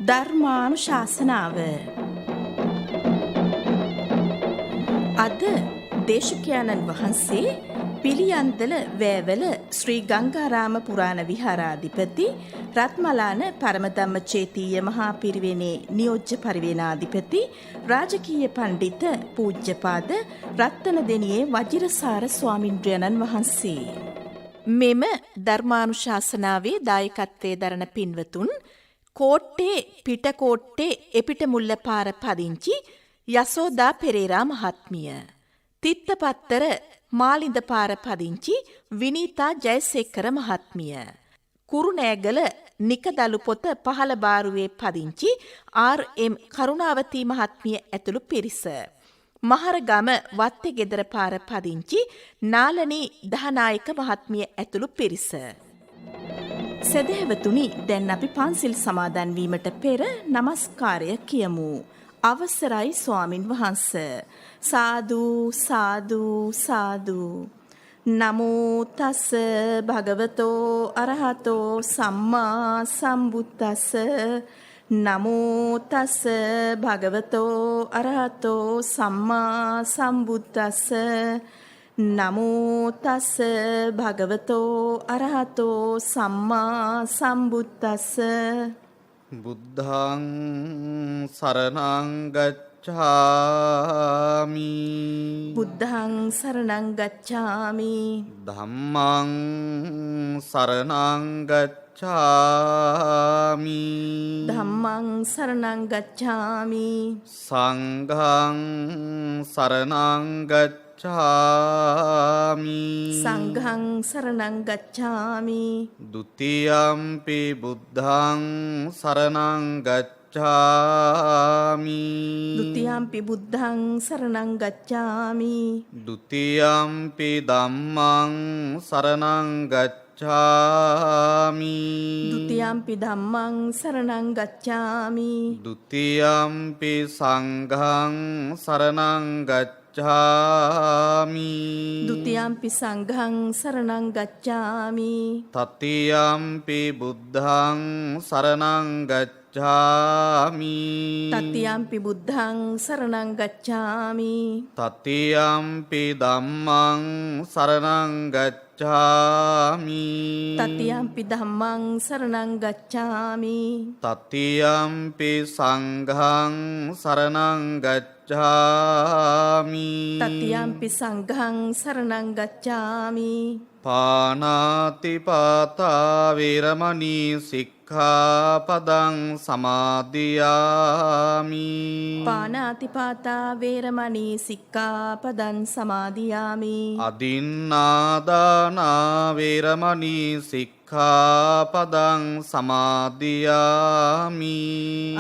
ධර්මානුශාසනාව අද දේශකයන්න් වහන්සේ පිළියන්දල වෑවල ශ්‍රී ගංගාරාම පුරාණ විහාරාධිපති රත්මලාන පරමධම්ම චේතීය මහා පිරිවෙනේ නියෝජ්‍ය පරිවේනාධිපති රාජකීය පණ්ඩිත පූජ්‍යපාද රත්නදෙනියේ වජිරසාර ස්වාමින්ද්‍රයන්න් වහන්සේ මෙම ධර්මානුශාසනාවේ දායකත්වයේ දරන පින්වතුන් කෝට්ටේ පිටකෝට්ටේ එපිටමුල්ල පාර පදිංචි යසෝදා පෙරේරා මහත්මිය. තිත්තපත්තර මාලින්ද පාර පදිංචි විනීතා ජයසේකර මහත්මිය. කුරුණෑගල නිකදලු පොත පහළ බාරුවේ පදිංචි ආර්.එම්. කරුණාවතී මහත්මිය ඇතුළු පිරිස. මහරගම වත්තේගෙදර පාර පදිංචි නාලනී දහනායක මහත්මිය ඇතුළු පිරිස. සදහැවතුනි, දැන් අපි පන්සිල් සමාදන් වීමට පෙර නමස්කාරය කියමු. අවසරයි ස්වාමින් වහන්ස. සාදු සාදු සාදු. නමෝ තස් භගවතෝ අරහතෝ සම්මා සම්බුද්දස්ස. නමෝ තස් භගවතෝ අරහතෝ සම්මා සම්බුද්දස්ස. නමෝ තස් භගවතෝ අරහතෝ සම්මා සම්බුද්දස්ස. බුද්ධං සරණං ගච්ඡාමි. බුද්ධං සරණං ගච්ඡාමි. ධම්මං සරණං ගච්ඡාමි. ධම්මං සරණං ගච්ඡාමි. සංඝං සරණං ගච්ඡාමි. සංඝං සරණං ගච්ඡාමි. ဒ ුතියම්පි බුද්ධං සරණං ගච්ඡාමි. ဒ ුතියම්පි බුද්ධං සරණං ගච්ඡාමි. ဒ ුතියම්පි ධම්මං සරණං ගච්ඡාමි. ဒ ුතියම්පි ධම්මං සරණං ගච්ඡාමි. ဒ ුතියම්පි සංඝං සරණං ගච්ඡාමි. ဒ ුතියම්පි සංඝං සරණං ගච්ඡාමි. තතියම්පි බුද්ධං සරණං ගච්ඡාමි. තතියම්පි බුද්ධං සරණං ගච්ඡාමි. තතියම්පි ධම්මං සරණං ගච්ඡාමි. තතියම්පි ධම්මං සරණං ගච්ඡාමි. තතියම්පි සංඝං සරණං ගච්ඡාමි. තතියම්පි සංඝං සරණං ගච්ඡාමි. පාණාතිපාතා වේරමණී සික්ඛාපදං සමාදියාමි. පාණාතිපාතා වේරමණී සික්ඛාපදං සමාදියාමි. අදින්නාදානා වේරමණී සික්ඛාපදං සමාදියාමි.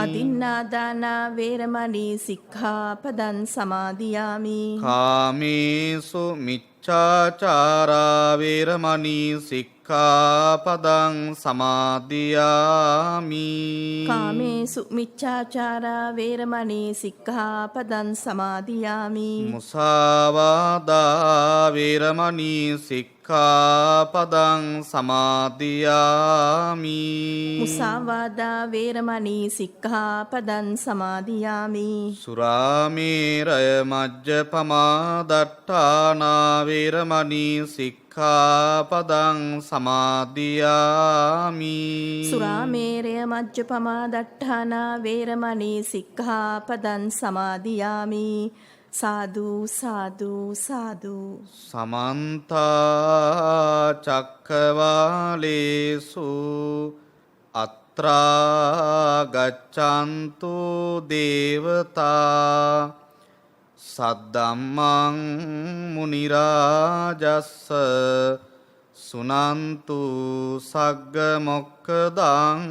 අදින්නාදානා වේරමණී සික්ඛාපදං සමාදියාමි. කාමේසු මිච්ඡාචාරා වේරමණී සික්ඛාපදං සමාදියාමි. කාමේසු මිච්ඡාචාරා වේරමණී සික්ඛාපදං සමාදියාමි. මුසාවාදා වේරමණී සික්ඛාපදං සමාදියාමි. මුසාවාදා වේරමණී සික්ඛාපදං සමාදියාමි. සුරාමේරය මජ්ජපමා දට්ඨානා වේරමණී සික්ඛාපදං සමාදියාමි. සුරාමේරය මජ්ජපමා දට්ඨානා වේරමණී සික්ඛාපදං සමාදියාමි. සාදු සාදු සාදු. සමන්ත චක්කවාලේසු අත්‍රා ගච්ඡන්තු දේවතා සද්දම්මං මුනි රාජස්ස සුනන්තු සග්ග මොක්ඛදං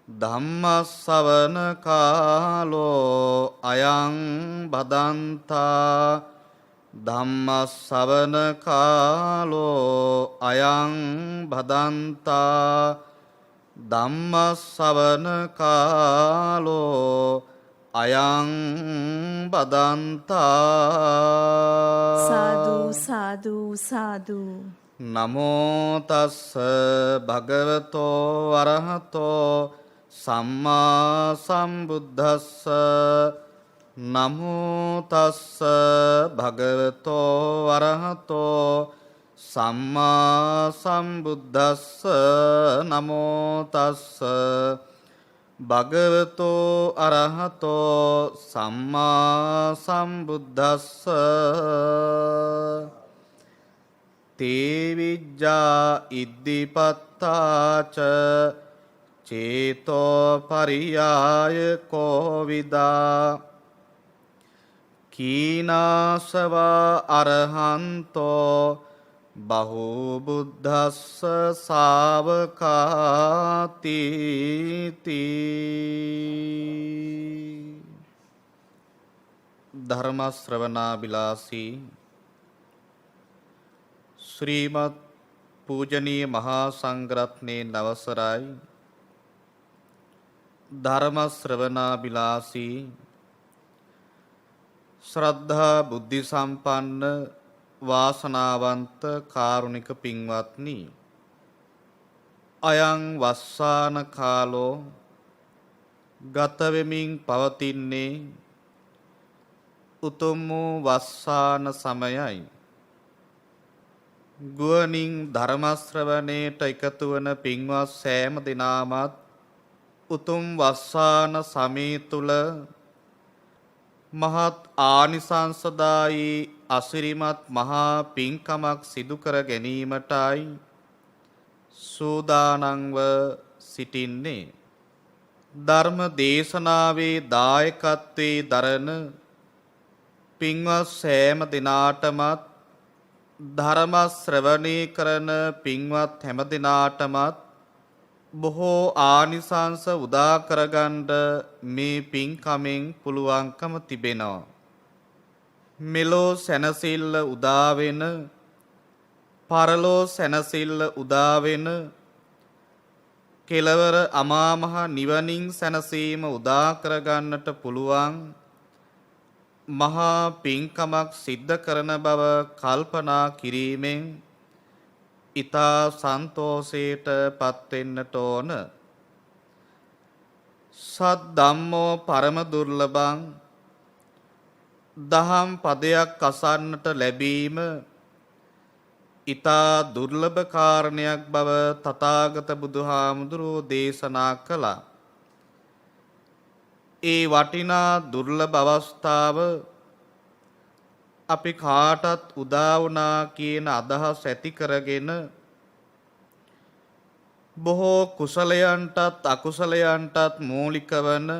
ධම්මස්සවන කාලෝ අයං බදන්තා. ධම්මස්සවන කාලෝ අයං බදන්තා. ධම්මස්සවන කාලෝ අයං බදන්තා. සාදු සාදු සාදු. නමෝ තස්ස භගවතෝ අරහතෝ සම්මා සම්බුද්දස්ස නමෝ තස්ස භගවතෝ අරහතෝ සම්මා සම්බුද්දස්ස නමෝ තස්ස භගවතෝ අරහතෝ සම්මා සම්බුද්දස්ස තේ විජ්ජා ඉද්ධිපත්තාච චේතෝ පරියාය කෝවිදා කීනාසවා අරහන්තෝ බහු බුද්දස්ස සාවකාති ධර්ම ශ්‍රවණාබිලාසී ශ්‍රීමත් පූජනීය මහා සංඝරත්නයේ අවසරයි ධර්ම ශ්‍රවණාබිලාසී ශ්‍රද්ධා බුද්ධි සම්පන්න වාසනාවන්ත කාරුණික පින්වත්නි අයං වස්සාන කාලෝ ගත වෙමින් පවතින්නේ උතුම් වූ වස්සාන සමයයි. ගුවනින් ධර්ම ශ්‍රවණයට එකතු වන පින්වත් සෑම දිනාමත් උතුම් වස්සාන සමය තුල මහත් ආනිසංසදායී අසිරිමත් මහා පින්කමක් සිදු කර ගැනීමටයි සූදානම්ව සිටින්නේ. ධර්ම දේශනාවේ දායකත්වයේ දරන පින්වත් සෑම දිනාටමත් ධර්ම ශ්‍රවණය කරන පින්වත් හැම දිනාටමත් බොහෝ ආනිසංස උදා කරගන්න මේ පින්කමෙන් පුළුවන්කම තිබෙනවා. මෙලෝ සැනසෙල්ල උදා වෙන, පරලෝ සැනසෙල්ල උදා වෙන, කෙලවර අමා මහ නිවනින් සැනසීම උදා කරගන්නට පුළුවන් මහා පින්කමක් සිද්ධ කරන බව කල්පනා කිරීමෙන් ඉතා සන්තෝෂයට පත්වෙන්නට ඕන. සත් ධම්මෝ පරම දුර්ලභං දහම් පදයක් අසන්නට ලැබීම ඉතා දුර්ලභ කාරණයක් බව තථාගත බුදුහාමුදුරුවෝ දේශනා කළා. ඒ වටිනා දුර්ලභ අවස්ථාව අපි කාටත් උදා වුණා කියන අදහස් ඇති කරගෙන බොහෝ කුසලයන්ටත් අකුසලයන්ටත් මූලික වන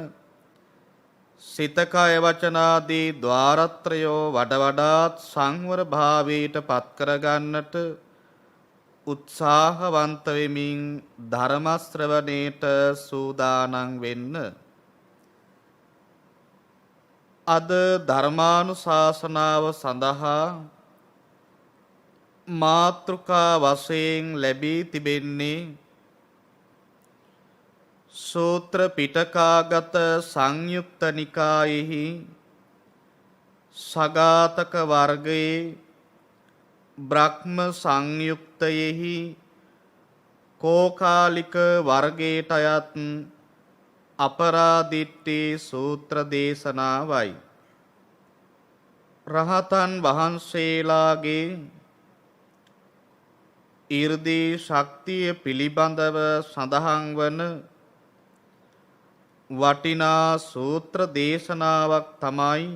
සිත කය වචන ආදී ద్వාරත්‍රයෝ වඩාත් සංවර භාවයට පත් කරගන්නට උත්සාහවන්ත වෙමින් ධර්ම ශ්‍රවණයට සූදානම් වෙන්න. අද ධර්මානුශාසනාව සඳහා මාතෘකා වශයෙන් ලැබී තිබෙන්නේ සූත්‍ර පිටකාගත සංයුක්ත නිකායෙහි සගාතක වර්ගයේ බ්‍රහ්ම සංයුක්තයෙහි කෝකාලික වර්ගයට අයත් අපරාදිට්ඨි සූත්‍ර දේශනාවයි. රහතන් වහන්සේලාගේ 이르දී ශක්තිය පිළිබඳව සඳහන් වන වටිනා සූත්‍ර දේශනාවක් තමයි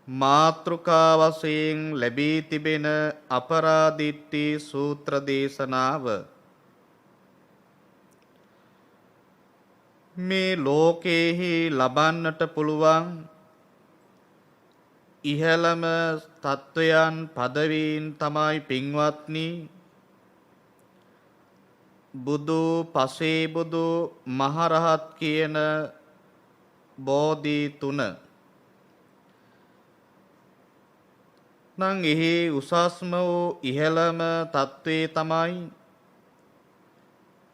මාතෘකා වශයෙන් ලැබී තිබෙන අපරාදිට්ඨි සූත්‍ර දේශනාව. මේ ලෝකයේහි ලබන්නට පුළුවන් ඉහළම තත්වයන් පදවීන් තමයි පින්වත්නි බුදු, පසේ බුදු, මහරහත් කියන බෝධි තුන. නම් එහි උසස්ම වූ ඉහළම තත්වේ තමයි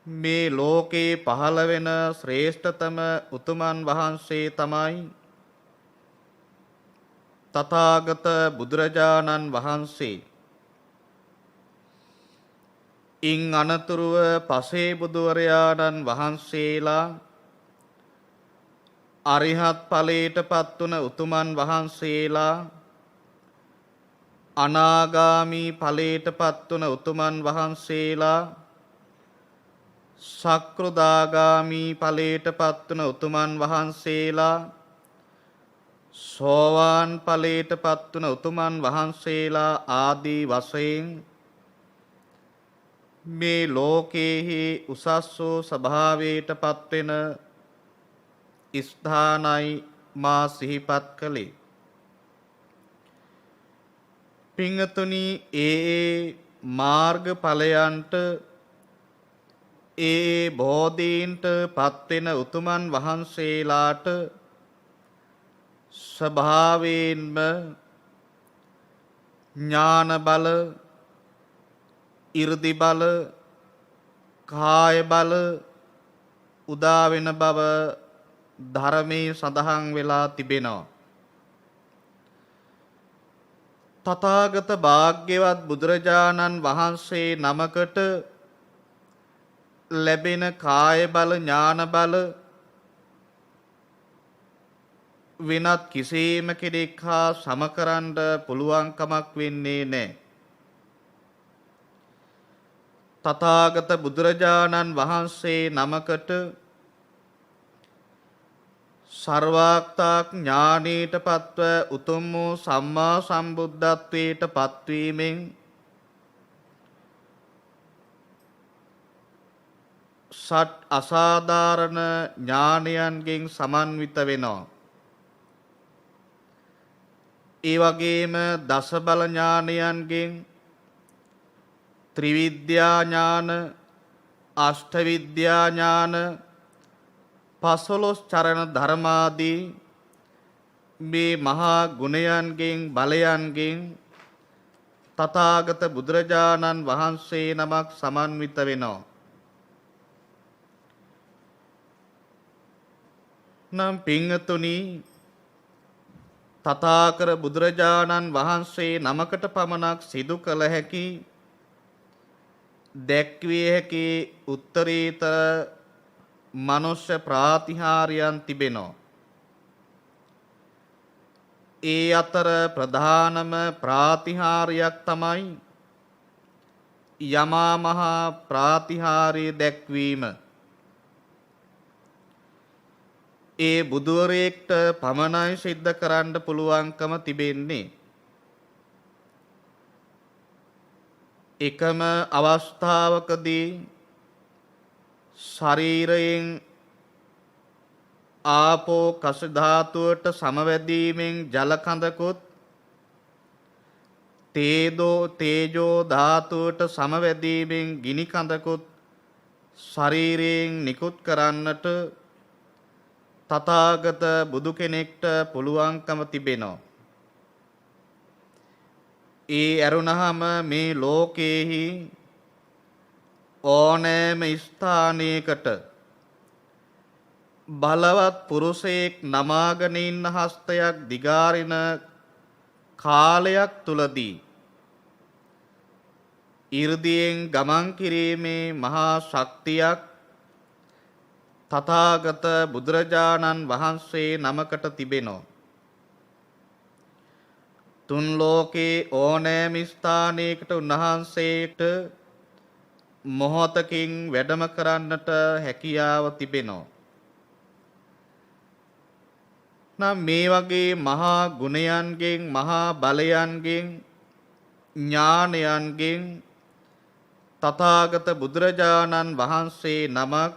මේ ලෝකේ පහළ වෙන ශ්‍රේෂ්ඨතම උතුමන් වහන්සේ තමයි තථාගත බුදුරජාණන් වහන්සේ. ඉන් අනතුරුව පසේ බුදුවරයාණන් වහන්සේලා අරිහත් ඵලයට පත්වන උතුමන් වහන්සේලා අනාගාමී ඵලයට පත්වන උතුමන් වහන්සේලා සක්‍රදාගාමී ඵලයට පත්වන උතුමන් වහන්සේලා සෝවාන් ඵලයට පත්වන උතුමන් වහන්සේලා ආදී වශයෙන් මේ ලෝකේහි උසස් වූ ස්වභාවයට පත්වෙන ස්ථානයි මා සිහිපත් කළේ. පිංගතුනි, ඒ මාර්ගඵලයන්ට ඒ බෝධීන්ට පත්වෙන උතුමන් වහන්සේලාට ස්වභාවයෙන්ම ඥාන බල, 이르දි බල, කාය බල උදා වෙන බව ධර්මයේ සඳහන් වෙලා තිබෙනවා. තථාගත භාග්‍යවත් බුදුරජාණන් වහන්සේ නමකට ලැබෙන කාය බල, ඥාන බල වෙනත් කිසිම කෙනෙක් හා සමකරන්න පුළුවන් කමක් වෙන්නේ නැහැ. තථාගත බුදුරජාණන් වහන්සේ නමකට සර්වාක්තාක් ඥානීට පත්ව උතුම් වූ සම්මා සම්බුද්ධත්වයට පත්වීමෙන් සත් අසාධාරණ ඥානයන්ගෙන් සමන්විත වෙනවා. ඒ වගේම දස බල ඥානයන්ගෙන් ත්‍රිවිද්‍යා ඥාන, අෂ්ට විද්‍යා ඥාන, 15 චරණ ධර්මාදී මේ මහා ගුණයන්ගෙන් බලයන්ගෙන් තථාගත බුදුරජාණන් වහන්සේ නමක් සමන්විත වෙනවා. නම් පිංගතුනි, තථාගත බුදුරජාණන් වහන්සේ නමකට පමණක් සිදු කළ හැකි, දැක්විය හැකි උත්තරීතර මනුෂ්‍ය ප්‍රාතිහාර්යයන් තිබෙනවා. ඒ අතර ප්‍රධානම ප්‍රාතිහාර්යයක් තමයි යමා මහා ප්‍රාතිහාර්ය දැක්වීම. ඒ බුදුවරයෙක්ට පමණයි සිද්ධ කරන්න පුළුවන්කම තිබෙන්නේ. එකම අවස්ථාවකදී ශරීරයෙන් ආපෝ කස ධාතුවට සමවැදීමෙන් ජල කඳකුත්, තේජෝ ධාතුවට සමවැදීමෙන් ගිනි කඳකුත් ශරීරයෙන් නිකුත් කරන්නට තථාගත බුදු කෙනෙක්ට පුළුවන්කම තිබෙනවා. ඒ ඇරුණහම මේ ලෝකේහි ඕනෑම ස්ථානයකට බලවත් පුරුෂයෙක් නමාගෙන ඉන්න හස්තයක් දිගාරින කාලයක් තුලදී 이르දියෙන් ගමන් කිරීමේ මහා ශක්තියක් තථාගත බුදුරජාණන් වහන්සේ නමකට තිබෙනවා. තුන් ලෝකේ ඕනෑම ස්ථානයකට උන්වහන්සේට මොහොතකින් වැඩම කරන්නට හැකියාව තිබෙනවා. නම් මේ වගේ මහා ගුණයන්ගෙන්, මහා බලයන්ගෙන්, ඥානයන්ගෙන් තථාගත බුදුරජාණන් වහන්සේ නමක්,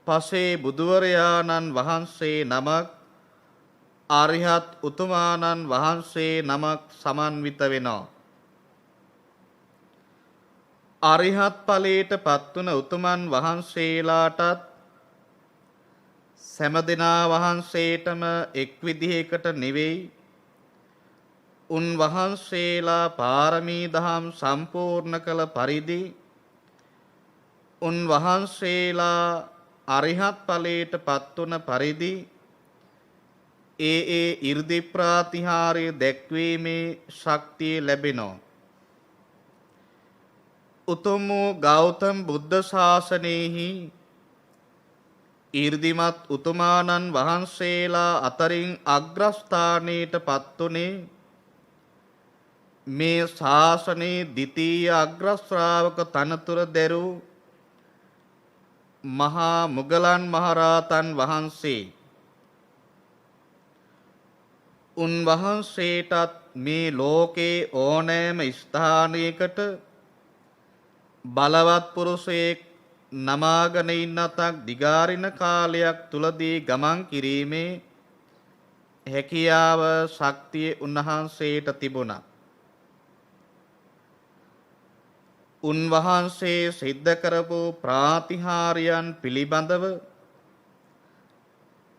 පසේ බුදුවරයාණන් වහන්සේ නමක්, අරිහත් උතුමාණන් වහන්සේ නමක් සමන්විත වෙනවා. අරිහත් ඵලයට පත්වන උතුමන් වහන්සේලාටත් සෑම දෙනා වහන්සේටම එක් විදිහකට නෙවෙයි, උන්වහන්සේලා පාරමී දහම් සම්පූර්ණ කළ පරිදි උන්වහන්සේලා අරිහත් ඵලයට පත්වන පරිදි ඒ 이르දි ප්‍රාතිහාර්ය දැක්වීමේ ශක්තිය ලැබෙනවා. උතුම් වූ ගෞතම බුද්ධ ශාසනයෙහි ඊර්දිමත් උතුමාණන් වහන්සේලා අතරින් අග්‍රස්ථානයට පත්වුනේ මේ ශාසනයේ ද්විතීය අග්‍රශ්‍රාවක තනතුර දැරූ මහා මුගලන් මහරහතන් වහන්සේ. උන්වහන්සේටත් මේ ලෝකේ ඕනෑම ස්ථානයකට බලවත් පුරුෂයෙක් නමාගෙන ඉන්නතක් දිගාරින කාලයක් තුලදී ගමන් කිරීමේ හැකියාව ශක්තිය උන්වහන්සේට තිබුණා. උන්වහන්සේ සිද්ධ කරපු ප්‍රාතිහාර්යයන් පිළිබඳව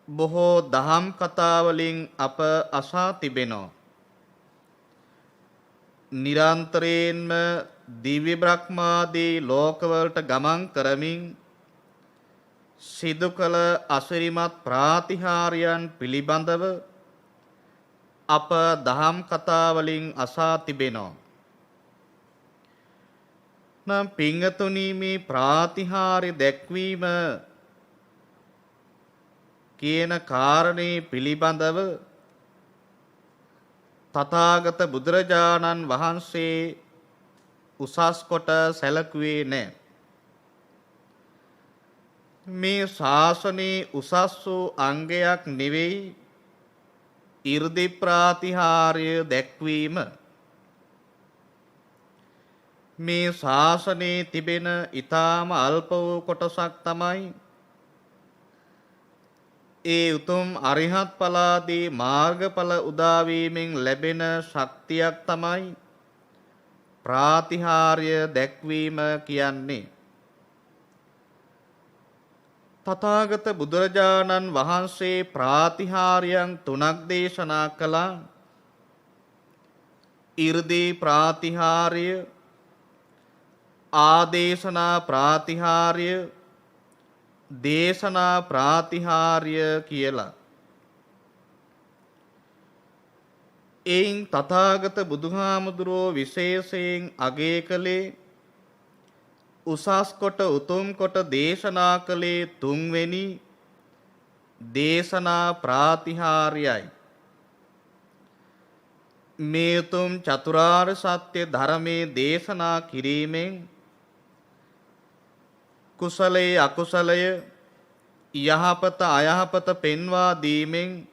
බොහෝ දහම් කතාවලින් අප අසා තිබෙනවා. නිරන්තරයෙන්ම දිව්‍ය බ්‍රහ්මාදී ලෝකවලට ගමන් කරමින් සිදු කළ අසිරිමත් ප්‍රාතිහාර්යයන් පිළිබඳව අප දහම් කතාවලින් අසා තිබෙනවා. නම් පිංගතුනි මේ ප්‍රාතිහාර්ය දැක්වීම කියන කාරණේ පිළිබඳව තථාගත බුදුරජාණන් වහන්සේ උසස් කොට සැලකුවේ නැහැ. මේ ශාසනයේ උසස් වූ අංගයක් නෙවෙයි 이르දි ප්‍රාතිහාර්ය දැක්වීම. මේ ශාසනයේ තිබෙන ඊටාම අල්ප වූ කොටසක් තමයි ඒ උතුම් අරිහත් ඵලාදී මාර්ගඵල උදාවීමෙන් ලැබෙන ශක්තියක් තමයි ප්‍රාතිහාර්ය දැක්වීම කියන්නේ. තථාගත බුදුරජාණන් වහන්සේ ප්‍රාතිහාර්යයන් 3ක් දේශනා කළා. 이르දි ප්‍රාතිහාර්ය, ආදේශනා ප්‍රාතිහාර්ය, දේශනා ප්‍රාතිහාර්ය කියලා. එයින් තථාගත බුදුහාමුදුරුවෝ විශේෂයෙන් අගය කළේ උසස් කොට උතුම් කොට දේශනා කළේ 3 වෙනි දේශනා ප්‍රාතිහාර්යයි. මේ උතුම් චතුරාර්ය සත්‍ය ධර්මයේ දේශනා කිරීමෙන් කුසලයේ අකුසලය යහපත අයහපත පෙන්වා දීමෙන්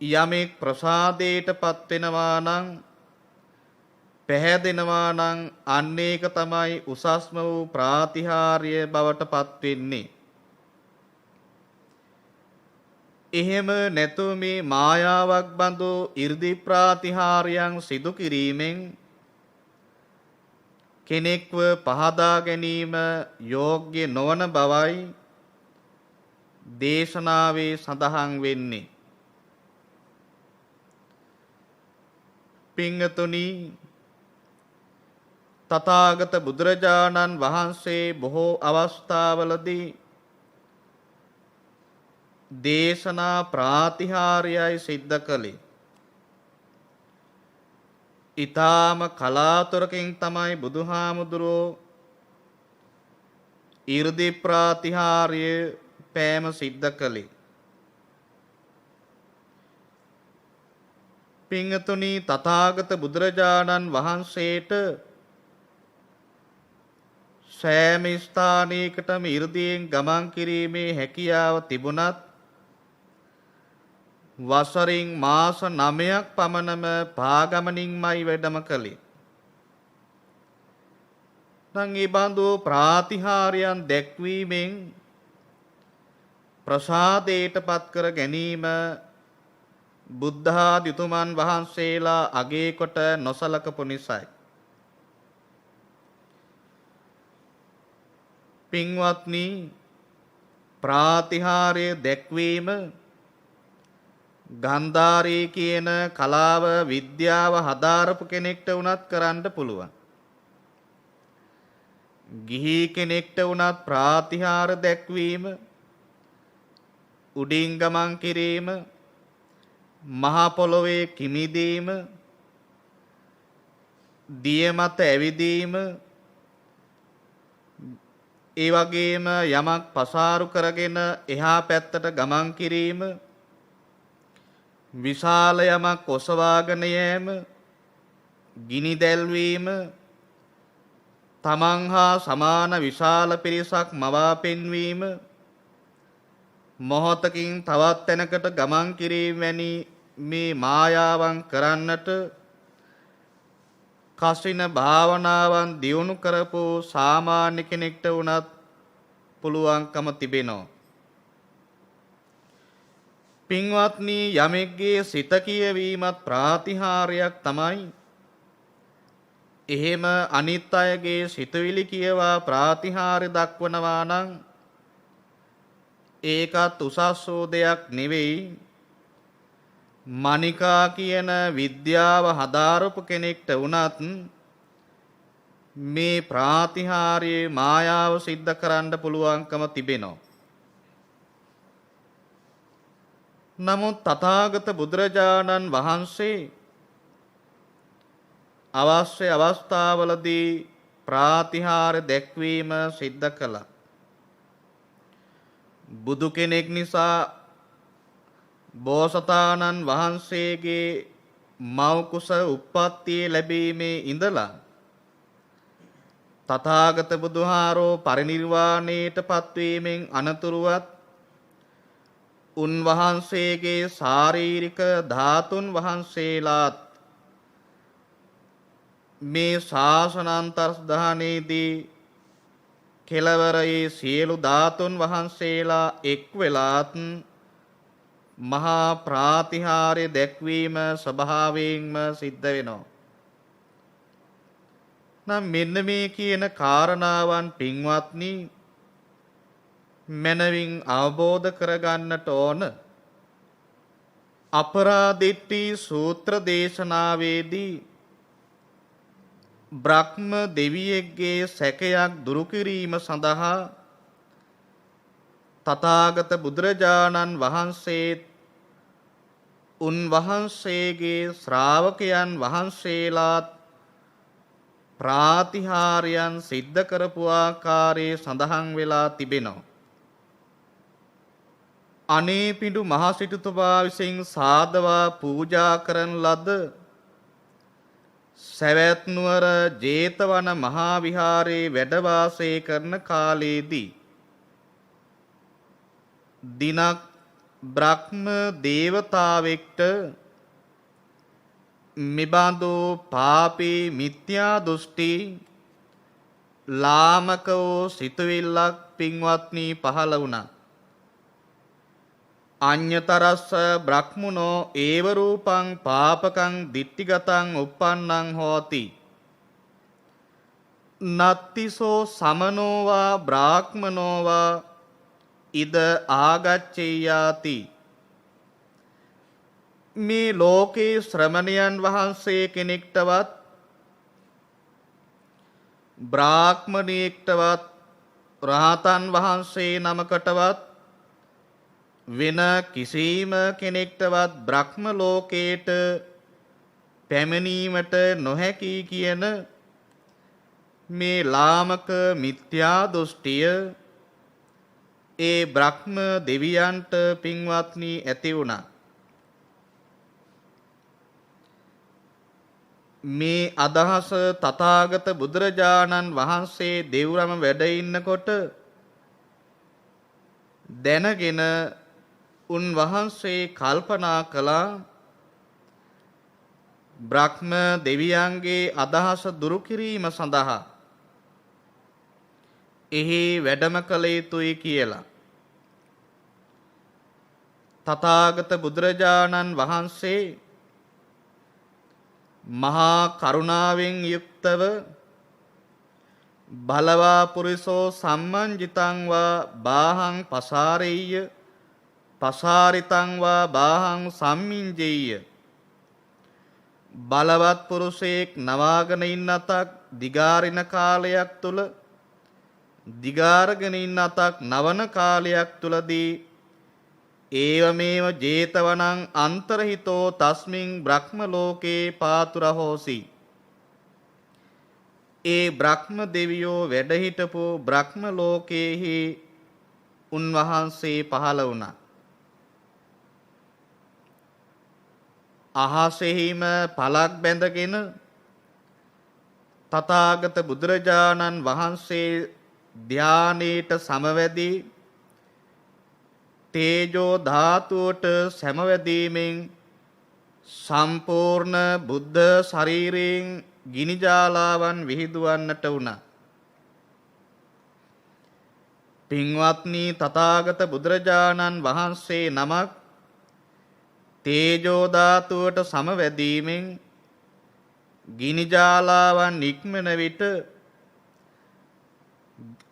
යමෙක් ප්‍රසාදයට පත් වෙනවා නම් පැහැදෙනවා නම් අන්න ඒක තමයි උසස්ම වූ ප්‍රාතිහාර්ය බවට පත් වෙන්නේ. එහෙම නැතු මේ මායාවක් බඳු 이르දි ප්‍රාතිහාර්යයන් සිදු කිරීමෙන් කෙනෙක්ව පහදා ගැනීම යෝග්‍ය නොවන බවයි දේශනාවේ සඳහන් වෙන්නේ. පිංගතුනි, තථාගත බුදුරජාණන් වහන්සේ බොහෝ අවස්ථාවලදී දේශනා ප්‍රාතිහාර්යයි සිද්ධ කළේ. ඊ타ම කලාතුරකින් තමයි බුදුහාමුදුරුවෝ 이르දි ප්‍රාතිහාර්ය පෑම සිද්ධ කළේ. පිංගතුනි, තථාගත බුදුරජාණන් වහන්සේට සෑම ස්ථානයකටම 이르දියෙන් ගමන් කිරීමේ හැකියාව තිබුණත් වසරින් මාස 9ක් පමණම පාගමනින්මයි වැඩම කළේ. නම් ඒ බඳු ප්‍රාතිහාර්යයන් දැක්වීමෙන් ප්‍රසාදයට පත් කර ගැනීම බුද්ධාදී උතුමන් වහන්සේලා අගය කොට නොසලකපු නිසායි. පින්වත්නි, ප්‍රාතිහාර්ය දැක්වීම ගන්ධාරී කියන කලාව විද්‍යාව හදාරපු කෙනෙක්ට වුණත් කරන්න පුළුවන්. ගිහි කෙනෙක්ට වුණත් ප්‍රාතිහාර දැක්වීම, උඩින් ගමන් කිරීම, මහ පොළොවේ කිමිදීම, දිය මත ඇවිදීම, ඒ වගේම යමක් පසාරු කරගෙන එහා පැත්තට ගමන් කිරීම, විශාල යමක් ඔසවාගෙන යෑම, ගිනි දැල්වීම, තමන් හා සමාන විශාල පිරිසක් මවා පෙන්වීම, මොහොතකින් තවත් තැනකට ගමන් කිරීම වැනි මේ මායාවන් කරන්නට කසින භාවනාවන් දියුණු කරපු සාමාන්‍ය කෙනෙක්ට වුණත් පුළුවන්කම තිබෙනවා. පින්වත්නි, යමෙක්ගේ සිත කියවීමත් ප්‍රාතිහාර්යයක් තමයි. එහෙම අනිත් අයගේ සිතවිලි කියවා ප්‍රාතිහාර්ය දක්වනවා නම් ඒකත් උසස් වූ දෙයක් නෙවෙයි. මනිකා කියන විද්‍යාව හදාරපු කෙනෙක්ට වුණත් මේ ප්‍රාතිහාර්යයේ මායාව සිද්ධ කරන්න පුළුවන්කම තිබෙනවා. නමුත් තථාගත බුදුරජාණන් වහන්සේ අවශ්‍ය අවස්ථාවලදී ප්‍රාතිහාර්ය දැක්වීම සිද්ධ කළා. බුදු කෙනෙක් නිසා බෝසතාණන් වහන්සේගේ මව්කුස උප්පත්තියේ ලැබීමේ ඉඳලා තථාගත බුදුහාරෝ පරිනිර්වාණයට පත්වීමෙන් අනතුරුවත් උන්වහන්සේගේ ශාරීරික ධාතුන් වහන්සේලාත් මේ ශාසනාන්තර්ධානයේදී කෙලවරේ සියලු ධාතුන් වහන්සේලා එක් වෙලාත් මහා ප්‍රාතිහාර්ය දැක්වීම ස්වභාවයෙන්ම සිද්ධ වෙනවා. නම් මෙන්න මේ කියන කාරණාවන් පින්වත්නි මනවින් අවබෝධ කරගන්නට ඕන. අපරාදිට්ඨි සූත්‍ර දේශනාවේදී බ්‍රහ්ම දෙවියෙක්ගේ සැකයක් දුරු කිරීම සඳහා තථාගත බුදුරජාණන් වහන්සේ උන්වහන්සේගේ ශ්‍රාවකයන් වහන්සේලාත් ප්‍රාතිහාර්යයන් සිද්ධ කරපු ආකාරයේ සඳහන් වෙලා තිබෙනවා. අනේපිඬු මහසිටුතුමා විසින් සාදවා පූජා කරන ලද සවැත් නුවර ජේතවන මහා විහාරයේ වැඩ වාසය කරන කාලයේදී දිනක් බ්‍රහ්ම දේවතාවෙක්ට මෙබඳු පාපී මිත්‍යා දෘෂ්ටි ලාමක වූ සිතුවිල්ලක් පින්වත්නි පහළ වුණා. අඤ්ඤතරස්ස බ්‍රහ්මනෝ ඒව රූපං පාපකං දිට්ඨිගතං uppannං හෝති නත්තිසෝ සමනෝවා බ්‍රාහ්මනෝවා ඉද ආගච්ඡේයාති. මේ ලෝකේ ශ්‍රමණයන් වහන්සේ කෙනෙක්ටවත් බ්‍රාහ්මණයෙක්ටවත් රහතන් වහන්සේ නමකටවත් වෙන කිසිම කෙනෙක්ටවත් බ්‍රහ්ම ලෝකයට පැමිණීමට නොහැකි කියන මේ ලාමක මිත්‍යා දෘෂ්ටිය ඒ බ්‍රහ්ම දෙවියන්ට පින්වත්නි ඇති වුණා. මේ අදහස තථාගත බුදුරජාණන් වහන්සේ දෙව්රම වැඩ ඉන්නකොට දැනගෙන උන්වහන්සේ කල්පනා කළා බ්‍රහ්ම දෙවියන්ගේ අදහස දුරු කිරීම සඳහා එහි වැඩම කළ යුතුයි කියලා. තථාගත බුදුරජාණන් වහන්සේ මහා කරුණාවෙන් යුක්තව බලවා පුරිසෝ සම්මංජිතං වා බාහං පසාරෙය්‍ය පසාරිතං වා බාහං සම්මිංජෙය්‍ය. බලවත් පුරුෂයෙක් නවාගෙන ඉන්න අතක් දිගාරින කාලයක් තුල දිගාරගෙන ඉන්න අතක් නවන කාලයක් තුලදී ඒවමේව ජේතවනං අන්තරහිතෝ තස්මින් බ්‍රහ්ම ලෝකේ පාතුර හෝසි. ඒ බ්‍රහ්ම දෙවියෝ වැඩ හිටපු බ්‍රහ්ම ලෝකයේහි උන්වහන්සේ පහළ වුණා. අහසෙහිම පලක් බැඳගෙන තථාගත බුදුරජාණන් වහන්සේ ධානයට සමවැදී තේජෝ ධාතුවට සමවැදීමෙන් සම්පූර්ණ බුද්ධ ශරීරයෙන් ගිනි ජාලාවන් විහිදුවන්නට වුණා. පින්වත්නි, තථාගත බුදුරජාණන් වහන්සේ නමක් තේජෝ ධාතුවට සමවැදීමෙන් ගිනි ජාලාවන් නික්මන විට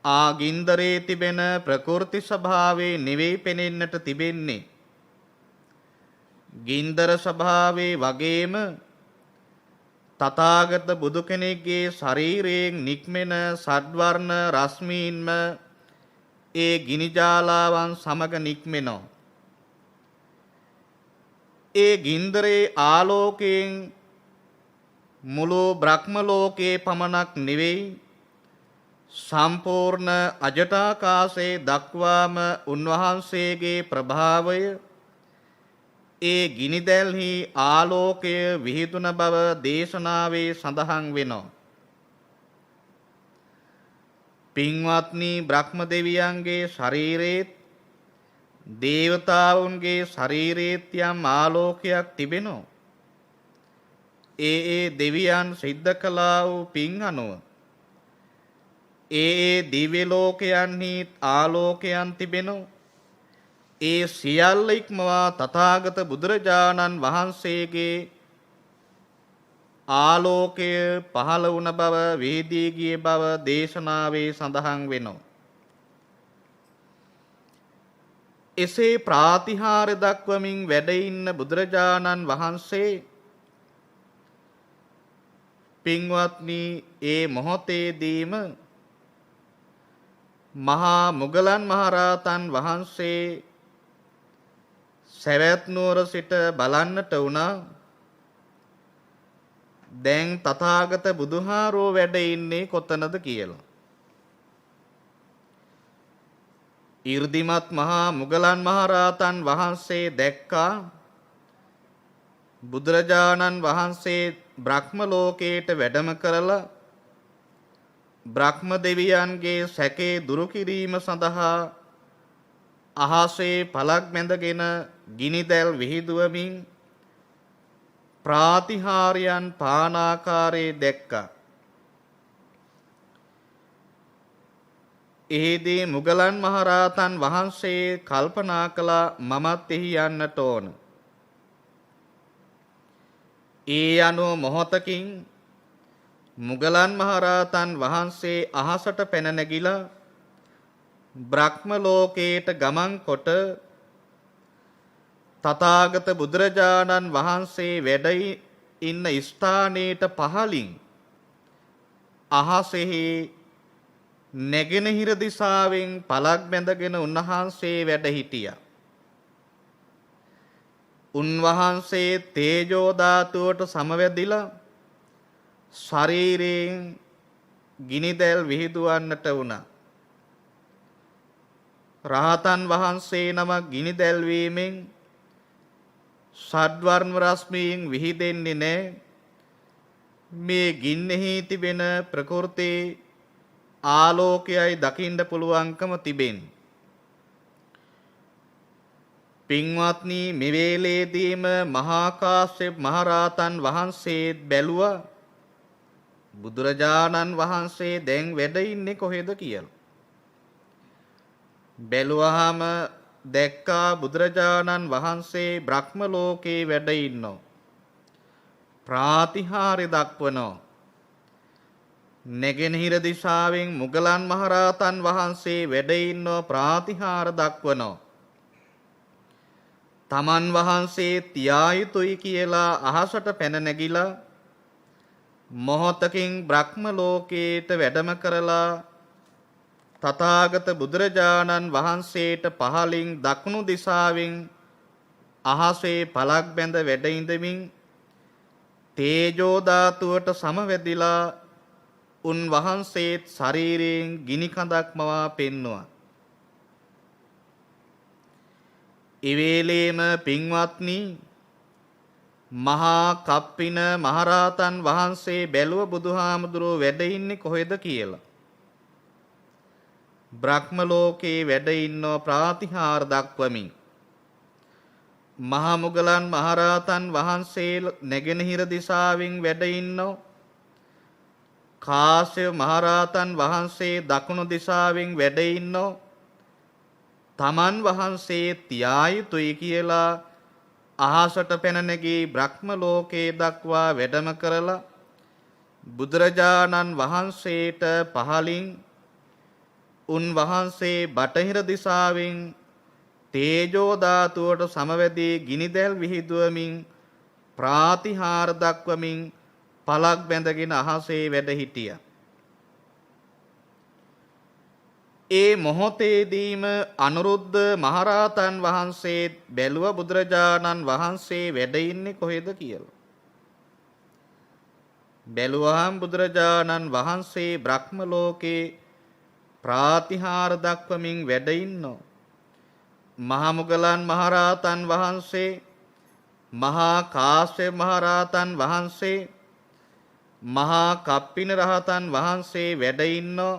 ආගින්දරේ තිබෙන ප්‍රකෘති ස්වභාවයේ නෙවෙයි පෙනෙන්නට තිබෙන්නේ. ගින්දර ස්වභාවයේ වගේම තථාගත බුදු කෙනෙක්ගේ ශරීරයෙන් නික්මෙන සඩ්වර්ණ රශ්මීන්ම ඒ ගිනි ජාලාවන් සමග නික්මෙනවා. ඒ ගින්දරේ ආලෝකයෙන් මුළු බ්‍රහ්ම ලෝකයේ පමණක් නෙවෙයි සම්පූර්ණ අජටාකාශයේ දක්වාම උන්වහන්සේගේ ප්‍රභාවය ඒ ගිනිදැල්හි ආලෝකය විහිදුන බව දේශනාවේ සඳහන් වෙනවා. පින්වත්නි, බ්‍රහ්ම දෙවියන්ගේ ශරීරයේත් දේවතාවුන්ගේ ශරීරයේත් යම් ආලෝකයක් තිබෙනවා. ඒ දෙවියන් සිද්ධ කළා වූ පින් අනුව ඒ දිව්‍ය ලෝකයන්හි ආලෝකයන් තිබෙනවා. ඒ සියල්ල ඉක්මවා තථාගත බුදුරජාණන් වහන්සේගේ ආලෝකය පහළ වුණ බව වේදී ගිය බව දේශනාවේ සඳහන් වෙනවා. එසේ ප්‍රාතිහාර දක්වමින් වැඩ ඉන්න බුදුරජාණන් වහන්සේ පින්වත්නි, ඒ මොහොතේදීම මහා මුගලන් මහරහතන් වහන්සේ සවැත් නුවර සිට බලන්නට වුණා. දැන් තථාගත බුදුහාරෝ වැඩ ඉන්නේ කොතනද කියලා. 이르දිමත් මහා මුගලන් මහරහතන් වහන්සේ දැක්කා බුදුරජාණන් වහන්සේ බ්‍රහ්ම ලෝකයට වැඩම කරලා බ්‍රහ්ම දෙවියන්ගේ සැකේ දුරු කිරීම සඳහා අහසේ පලක් බැඳගෙන ගිනිදැල් විහිදුවමින් ප්‍රාතිහාර්යයන් පානාකාරයේ දැක්කා. එහිදී මුගලන් මහරහතන් වහන්සේ කල්පනා කළා, මමත් එහි යන්නට ඕන. ඒ අනුව මොහොතකින් මුගලන් මහරහතන් වහන්සේ අහසට පැන නැගිලා බ්‍රහ්ම ලෝකයට ගමන් කොට තථාගත බුදුරජාණන් වහන්සේ වැඩ ඉන්න ස්ථානයට පහළින් අහසෙහි නැගෙනහිර දිසාවෙන් පලක් බැඳගෙන උන්වහන්සේ වැඩ හිටියා. උන්වහන්සේ තේජෝ ධාතුවට සමවැදිලා ශරීරයෙන් ගිනිදැල් විහිදුවන්නට වුණා. රහතන් වහන්සේ නමක් ගිනිදැල් වීමෙන් ෂඩ්වර්ණ රශ්මියෙන් විහිදෙන්නේ නැහැ. මේ ගින්නෙහි තිබෙන ප්‍රකෘති ආලෝකයයි දකින්න පුළුවන්කම තිබෙන්නේ. පින්වත්නි, මේ වේලේදීම මහා කාශ්‍යප මහරහතන් වහන්සේ බැලුවා බුදුරජාණන් වහන්සේ දැන් වැඩ ඉන්නේ කොහෙද කියලා. බැලුවාම දැක්කා බුදුරජාණන් වහන්සේ බ්‍රහ්ම ලෝකේ වැඩ ඉන්නෝ. ප්‍රාතිහාර්ය දක්වනෝ. නැගෙනහිර දිශාවෙන් මුගලන් මහරහතන් වහන්සේ වැඩ ඉන්නෝ ප්‍රාතිහාර දක්වනෝ. තමන් වහන්සේ තියා යුතුයි කියලා අහසට පැන නැගිලා මොහොතකින් බ්‍රහ්ම ලෝකයට වැඩම කරලා තථාගත බුදුරජාණන් වහන්සේට පහළින් දකුණු දිසාවෙන් අහසේ පලක් බැඳ වැඩ ඉඳමින් තේජෝ ධාතුවට සමවැදිලා උන්වහන්සේත් ශරීරයෙන් ගිනි කඳක් මවා පෙන්නුවා. ඉවේලේම පින්වත්නි මහා කප්පින මහරහතන් වහන්සේ බැලුව බුදුහාමුදුරුවෝ වැඩ ඉන්නේ කොහෙද කියලා. බ්‍රහ්ම ලෝකේ වැඩ ඉන්නව ප්‍රාතිහාර දක්වමින්. මහා මුගලන් මහරහතන් වහන්සේ නැගෙනහිර දිසාවෙන් වැඩ ඉන්නව. කාශ්‍යප මහරහතන් වහන්සේ දකුණු දිසාවෙන් වැඩ ඉන්නව. තමන් වහන්සේ තියා යුතුයි කියලා අහසට පැන නැගී බ්‍රහ්ම ලෝකේ දක්වා වැඩම කරලා බුදුරජාණන් වහන්සේට පහලින් උන්වහන්සේ බටහිර දිසාවෙන් තේජෝ ධාතුවට සමවැදී ගිනිදැල් විහිදුවමින් ප්‍රාතිහාර දක්වමින් පලක් බැඳගෙන අහසේ වැඩ හිටියා. ඒ මොහොතේදීම අනුරුද්ධ මහරහතන් වහන්සේ බැලුව බුදුරජාණන් වහන්සේ වැඩ ඉන්නේ කොහෙද කියලා. බැලුවහම බුදුරජාණන් වහන්සේ බ්‍රහ්ම ලෝකේ ප්‍රාතිහාර දක්වමින් වැඩ ඉන්නෝ. මහා මුගලන් මහරහතන් වහන්සේ, මහා කාශ්‍යප මහරහතන් වහන්සේ, මහා කප්පින රහතන් වහන්සේ වැඩ ඉන්නෝ.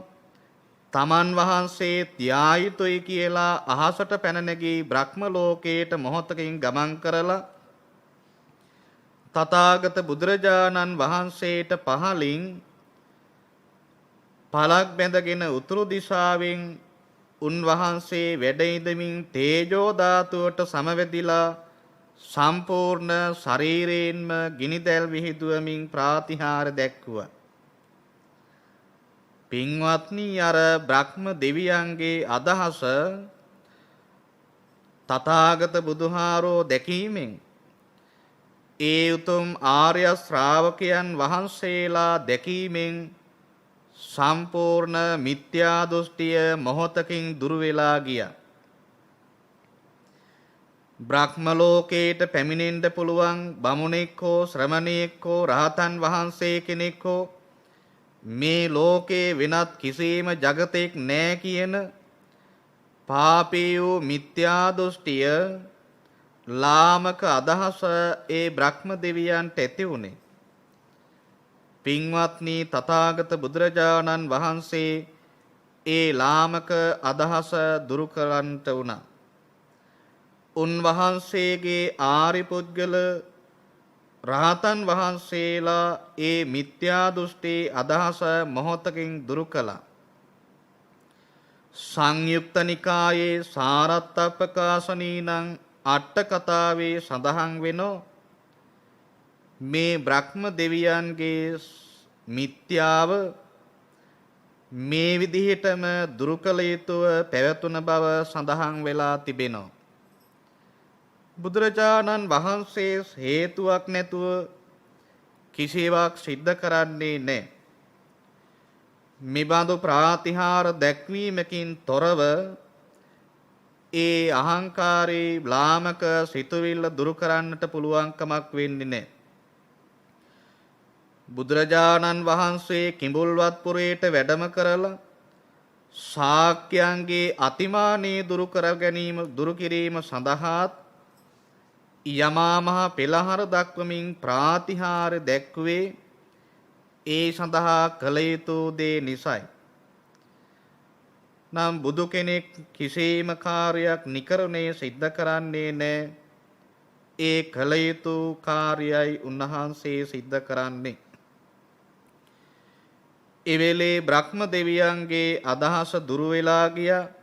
තමන් වහන්සේ තියා යුතුයි කියලා අහසට පැන නැගී බ්‍රහ්ම ලෝකයට මොහොතකින් ගමන් කරලා තථාගත බුදුරජාණන් වහන්සේට පහලින් පලක් බැඳගෙන උතුරු දිශාවෙන් උන්වහන්සේ වැඩ ඉඳමින් තේජෝ ධාතුවට සමවැදිලා සම්පූර්ණ ශරීරයෙන්ම ගිනිදැල් විහිදුවමින් ප්‍රාතිහාර දැක්වුවා. පින්වත්නි අර බ්‍රහ්ම දෙවියන්ගේ අදහස තථාගත බුදුහාරෝ දැකීමෙන් ඒ උතුම් ආර්ය ශ්‍රාවකයන් වහන්සේලා දැකීමෙන් සම්පූර්ණ මිත්‍යා දෘෂ්ටිය මොහොතකින් දුරු වෙලා ගියා. බ්‍රහ්ම ලෝකයට පැමිණෙන්න පුළුවන් බමුණෙක් හෝ ශ්‍රමණයෙක් හෝ රහතන් වහන්සේ කෙනෙක් හෝ මේ ලෝකේ වෙනත් කිසිම జగතෙක් නැහැ කියන පාපී වූ මිත්‍යා දෘෂ්ටිය ලාමක අදහස ඒ බ්‍රහ්ම දෙවියන්ට ඇති වුණේ. පින්වත්නි තථාගත බුදුරජාණන් වහන්සේ ඒ ලාමක අදහස දුරු කරන්නට වුණා. උන්වහන්සේගේ ආරි පුද්ගල රහතන් වහන්සේලා ඒ මිත්‍යා දෘෂ්ටි අදහස මොහොතකින් දුරු කළා. සංයුක්ත නිකායේ සාරත්තප්පකාශනීනං අට කතාවේ සඳහන් වෙනෝ මේ බ්‍රහ්ම දෙවියන්ගේ මිත්‍යාව මේ විදිහටම දුරු කළ යුතුව පැවතුන බව සඳහන් වෙලා තිබෙනවා. බුදුරජාණන් වහන්සේ හේතුවක් නැතුව කිසිවක් සිද්ධ කරන්නේ නැහැ. මෙබඳු ප්‍රාතිහාර දැක්වීමකින් තොරව ඒ අහංකාරී ලාමක සිතුවිල්ල දුරු කරන්නට පුළුවන්කමක් වෙන්නේ නැහැ. බුදුරජාණන් වහන්සේ කිඹුල්වත්පුරයට වැඩම කරලා ශාක්‍යයන්ගේ අතිමානී දුරු කිරීම සඳහාත් යමා මහ පෙළහර දක්වමින් ප්‍රාතිහාර දැක්වේ ඒ සඳහා කළ යුතු දේ නිසයි. නම් බුදු කෙනෙක් කිසිම කාර්යයක් නිකරණේ සිද්ධ කරන්නේ නැහැ. ඒ කළ යුතු කාර්යයි උන්වහන්සේ සිද්ධ කරන්නේ. එවෙලේ බ්‍රහ්ම දෙවියන්ගේ අදහස දුරු වෙලා ගියා.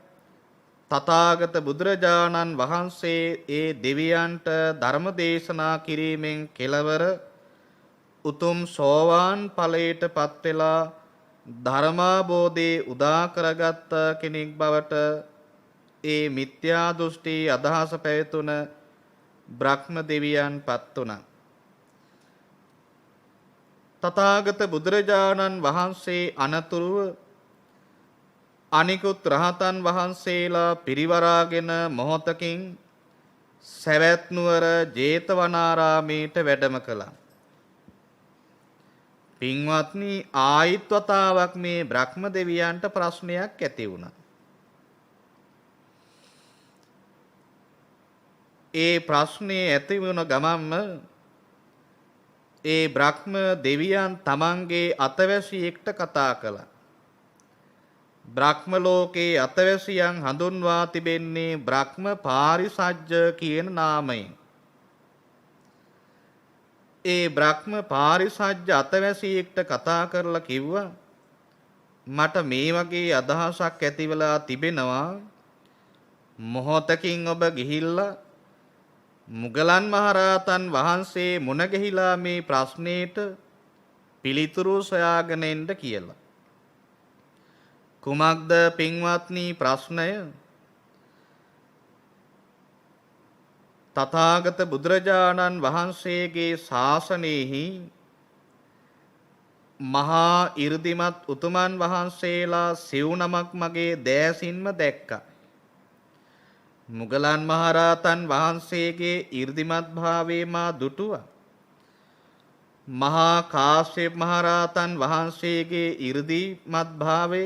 තථාගත බුදුරජාණන් වහන්සේ ඒ දෙවියන්ට ධර්ම දේශනා කිරීමෙන් කෙලවර උතුම් සෝවාන් ඵලයට පත් වෙලා ධර්මාබෝධේ උදා කරගත් කෙනෙක් බවට ඒ මිත්‍යා දෘෂ්ටි අදහස පැවතුන බ්‍රහ්ම දෙවියන් පත් වුණා. තථාගත බුදුරජාණන් වහන්සේ අනතුරුව අනිකුත් රහතන් වහන්සේලා පිරිවරාගෙන මොහොතකින් සවැත් නුවර ජේතවනාරාමයට වැඩම කළා. පින්වත්නි ආයිත් වතාවක් මේ බ්‍රහ්ම දෙවියන්ට ප්‍රශ්නයක් ඇති වුණා. ඒ ප්‍රශ්නේ ඇති වුණ ගමන්ම ඒ බ්‍රහ්ම දෙවියන් තමන්ගේ අතවැසියෙක්ට කතා කළා. බ්‍රහ්ම ලෝකේ අතවැසියන් හඳුන්වා තිබෙන්නේ බ්‍රහ්ම පාරිසජ්ජ කියන නාමයෙන්. ඒ බ්‍රහ්ම පාරිසජ්ජ අතවැසියෙක්ට කතා කරලා කිව්වා මට මේ වගේ අදහසක් ඇති වෙලා තිබෙනවා මොහොතකින් ඔබ ගිහිල්ලා මුගලන් මහරහතන් වහන්සේ මුණ ගැහිලා මේ ප්‍රශ්නෙට පිළිතුරු සොයාගෙන එන්න කියලා. කුමක්ද පින්වත්නි ප්‍රශ්නය? තථාගත බුදුරජාණන් වහන්සේගේ ශාසනයෙහි මහා 이르දිමත් උතුමන් වහන්සේලා සිව් නමක් මගේ දෑසින්ම දැක්කා. මුගලන් මහරහතන් වහන්සේගේ 이르දිමත් භාවයේ මා දුටුවා. මහා කාශ්‍යප මහරහතන් වහන්සේගේ 이르දිමත් භාවය,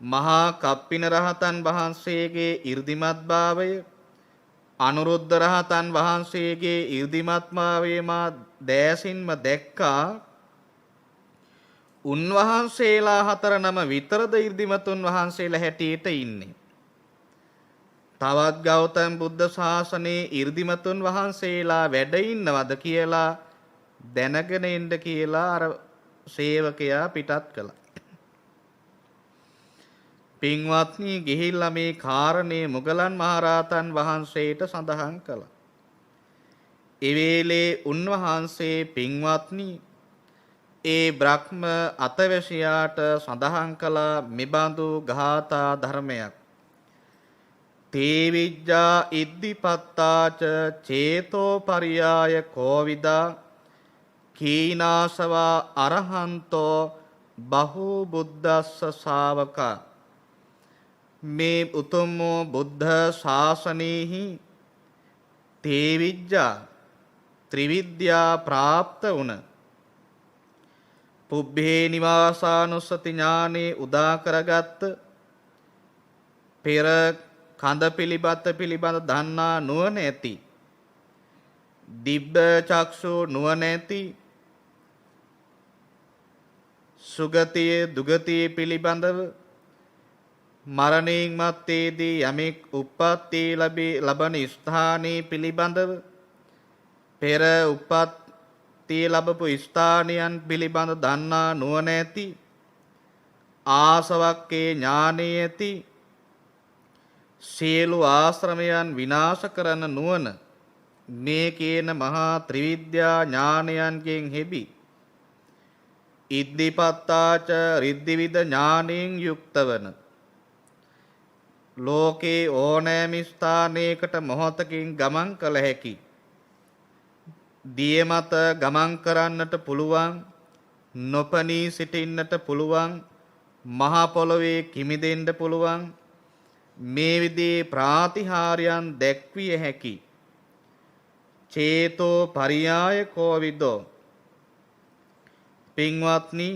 මහා කප්පින රහතන් වහන්සේගේ 이르දිමත් භාවය, අනුරුද්ධ රහතන් වහන්සේගේ 이르දිමත් භාවයේ මා දෑසින්ම දැක්කා. උන්වහන්සේලා හතර නම විතරද 이르දිමතුන් වහන්සේලා හැටියට ඉන්නේ. තවත් ගෞතම බුද්ධ ශාසනයේ 이르දිමතුන් වහන්සේලා වැඩ ඉන්නවද කියලා දැනගෙන ඉන්න කියලා අර සේවකයා පිටත් කළා. පින්වත්නි ගිහිල්ලා මේ කාරණේ මුගලන් මහරහතන් වහන්සේට සඳහන් කළා. ඒ වේලේ උන්වහන්සේ පින්වත්නි ඒ බ්‍රහ්ම අතවැසියාට සඳහන් කළ මෙබඳු ගාථා ධර්මයක්. තේ විජ්ජා ඉද්ධිපත්තාච චේතෝ පරියාය කෝවිදා කීනාසවා අරහන්තෝ බහු බුද්දස්ස ශාවකා. මේ උතුම් බුද්ධ ශාසනයෙහි තේ විජ්ජා ත්‍රිවිද්‍යා ප්‍රාප්ත වුණ පුබ්බේ නිවාසානුස්සති ඥානේ උදා කරගත් පෙර කඳ පිළිබඳ දන්නා නුවණ ඇති දිබ්බ චක්ෂු නුවණ ඇති සුගතිය දුගතිය පිළිබඳව මරණයෙන් මත්තේදී යමෙක් උප්පත්ති ලබන ස්ථානයේ පිළිබඳව පෙර උප්පත්ති ලැබපු ස්ථානයන් පිළිබඳ දන්නා නුවණ ඇති ආසවක්කේ ඥානෙ ඇති සියලු ආශ්‍රමයන් විනාශ කරන නුවණ මේ කියන මහා ත්‍රිවිද්‍යා ඥානයන්ගෙන් හෙබි ඉද්ධිපත්තාච රිද්ධිවිද ඥානයෙන් යුක්ත වන ලෝකේ ඕනෑම ස්ථානයකට මොහොතකින් ගමන් කළ හැකි දිය මත ගමන් කරන්නට පුළුවන් නොපනී සිටින්නට පුළුවන් මහ පොළොවේ කිමිදෙන්න පුළුවන් මේ විදිහේ ප්‍රාතිහාර්යයන් දැක්විය හැකි චේතෝ පරියාය කෝවිදෝ. පින්වත්නි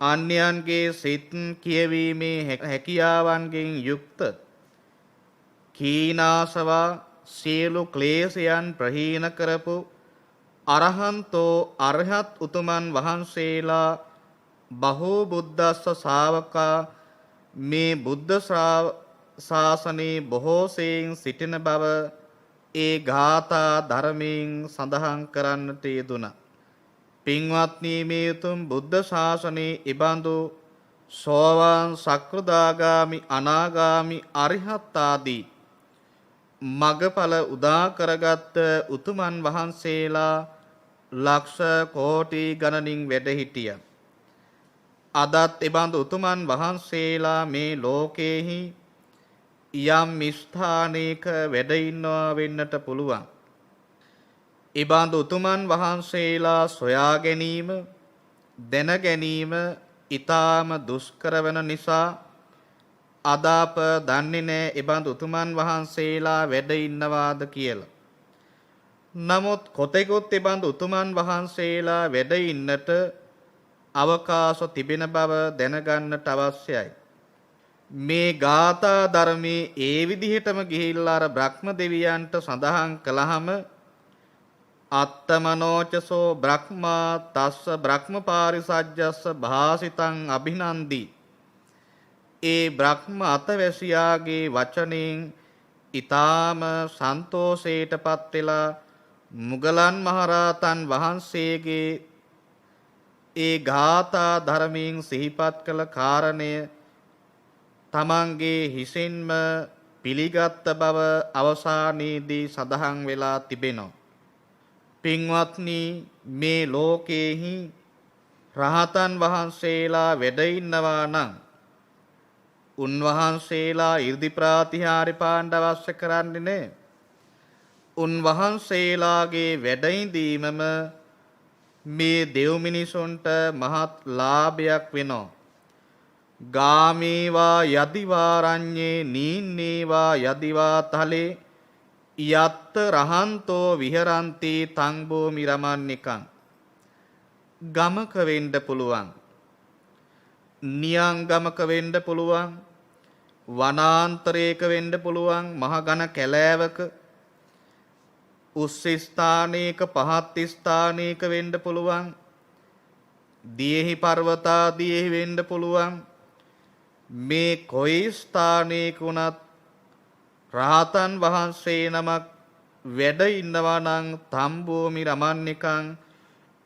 අන්‍යයන්ගේ සිත් කියවීමේ හැකියාවන්ගෙන් යුක්ත කීනාසවා සියලු ක්ලේශයන් ප්‍රහීන කරපු අරහන්තෝ අරහත් උතුමන් වහන්සේලා බහෝ බුද්දස්ස ශාවකා මේ බුද්ධ ශාසනයේ බොහෝසෙයින් සිටින බව ඒ ගාථා ධර්මයෙන් සඳහන් කරන්නට යෙදුණා. පින්වත්නි මේ උතුම් බුද්ධ ශාසනයේ ඉබඳු සෝවාන් සක්‍රදාගාමි අනාගාමි අරිහත් ආදී මගඵල උදා කරගත් උතුමන් වහන්සේලා ලක්ෂ කෝටි ගණනින් වැඩ සිටියා. අදත් එබඳු උතුමන් වහන්සේලා මේ ලෝකේහි යම් ස්ථානයක වැඩ ඉන්නවා වෙන්නට පුළුවන්. එබඳු උතුමන් වහන්සේලා සොයා ගැනීම දැන ගැනීම ඊටාම දුෂ්කර වන නිසා අද අප දන්නේ නැහැ එබඳු උතුමන් වහන්සේලා වැඩ ඉන්නවාද කියලා. නමුත් කොතෙකුත් තිබඳ උතුමන් වහන්සේලා වැඩ ඉන්නට අවකාශ තිබෙන බව දැනගන්නට අවශ්‍යයි. මේ ගාථා ධර්මයේ ඒ විදිහටම ගිහිල්ලා අර බ්‍රහ්ම දෙවියන්ට සඳහන් කළාම අත්තමනෝචසෝ බ්‍රහ්මා තස්ස බ්‍රහ්ම පාරිසජ්ජස්ස භාසිතං අභිනන්දි. ඒ බ්‍රහ්ම අතවැසියාගේ වචනෙන් ඊ타ම සන්තෝෂයටපත් වෙලා මුගලන් මහරහතන් වහන්සේගේ ඒ ගාථා ධර්මයෙන් සිහිපත් කළ කාරණය තමන්ගේ හිසින්ම පිළිගත් බව අවසානයේදී සඳහන් වෙලා තිබෙනවා. පින්වත්නි, මේ ලෝකයේහි රහතන් වහන්සේලා වැඩ ඉන්නවා නම් උන්වහන්සේලා 이르දි ප්‍රාතිහාර්ය පාණ්ඩ අවශ්‍ය කරන්නේ නැහැ. උන්වහන්සේලාගේ වැඩඉඳීමම මේ දෙව් මිනිසුන්ට මහත් ලාභයක් වෙනවා. ගාමේවා යදිවාරඤ්ඤේ නීන්නේවා යදිවා තලේ යත්ත රහන්තෝ විහරಂತಿ තං භූමි රමන්නිකං. ගමක වෙන්න පුළුවන්, නියං ගමක වෙන්න පුළුවන්, වනාන්තරයක වෙන්න පුළුවන්, මහ ඝන කැලෑවක, උස් ස්ථානයක පහත් ස්ථානයක වෙන්න පුළුවන්, දියෙහි පර්වතාදියෙහි වෙන්න පුළුවන්. මේ කොයි ස්ථානයක වුණත් රහතන් වහන්සේ නමක් වැඩ ඉන්නවා නම් තම් භූමි රමන්නිකං,